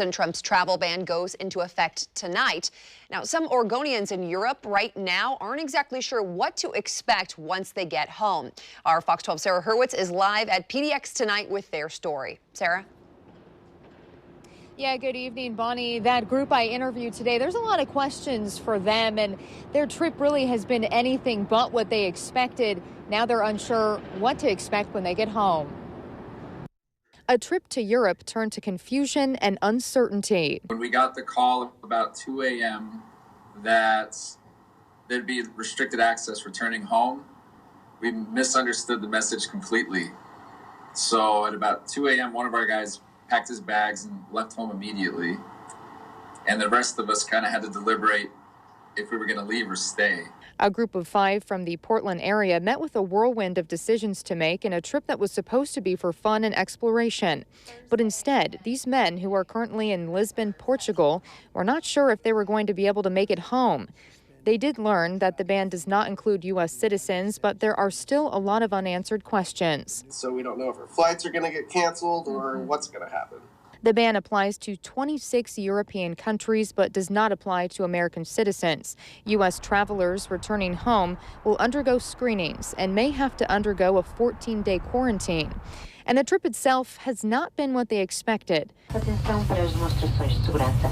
President Trump's travel ban goes into effect tonight. Now, some Oregonians in Europe right now aren't exactly sure what to expect once they get home. Our Fox 12 Sarah Hurwitz is live at PDX tonight with their story. Sarah? Yeah, good evening, Bonnie. That group I interviewed today, there's a lot of questions for them, and their trip really has been anything but what they expected. Now they're unsure what to expect when they get home. A trip to Europe turned to confusion and uncertainty. When we got the call about 2 a.m. that there'd be restricted access returning home, we misunderstood the message completely. So at about 2 a.m., one of our guys packed his bags and left home immediately. And the rest of us kind of had to deliberate if we were going to leave or stay. A group of 5 from the Portland area met with a whirlwind of decisions to make in a trip that was supposed to be for fun and exploration. But instead, these men who are currently in Lisbon, Portugal, were not sure if they were going to be able to make it home. They did learn that the ban does not include U.S. citizens, but there are still a lot of unanswered questions. So we don't know if our flights are going to get canceled or what's going to happen. The ban applies to 26 European countries, but does not apply to American citizens. U.S. travelers returning home will undergo screenings and may have to undergo a 14-day quarantine. And the trip itself has not been what they expected.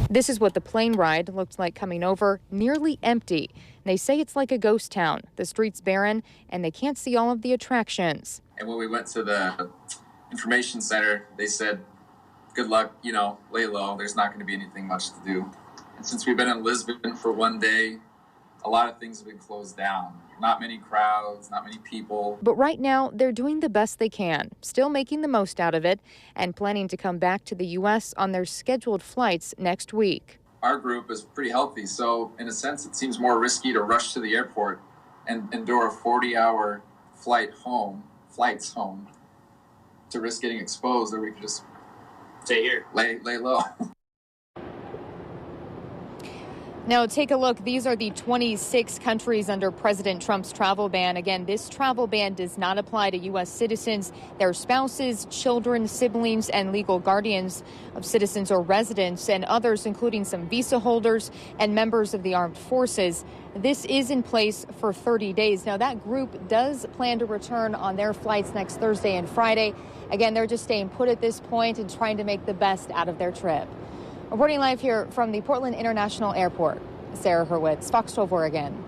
This is what the plane ride looked like coming over, nearly empty. They say it's like a ghost town. The streets barren, and they can't see all of the attractions. And when we went to the information center, they said, good luck, lay low. There's not going to be anything much to do. And since we've been in Lisbon for one day, a lot of things have been closed down. Not many crowds, not many people. But right now, they're doing the best they can, still making the most out of it, and planning to come back to the U.S. on their scheduled flights next week. Our group is pretty healthy, so in a sense, it seems more risky to rush to the airport and endure a 40-hour flights home, to risk getting exposed, or we could just stay here, lay low. Now, take a look. These are the 26 countries under President Trump's travel ban. Again, this travel ban does not apply to U.S. citizens, their spouses, children, siblings, and legal guardians of citizens or residents, and others, including some visa holders and members of the armed forces. This is in place for 30 days. Now, that group does plan to return on their flights next Thursday and Friday. Again, they're just staying put at this point and trying to make the best out of their trip. Reporting live here from the Portland International Airport, Sarah Hurwitz, Fox 12 Oregon.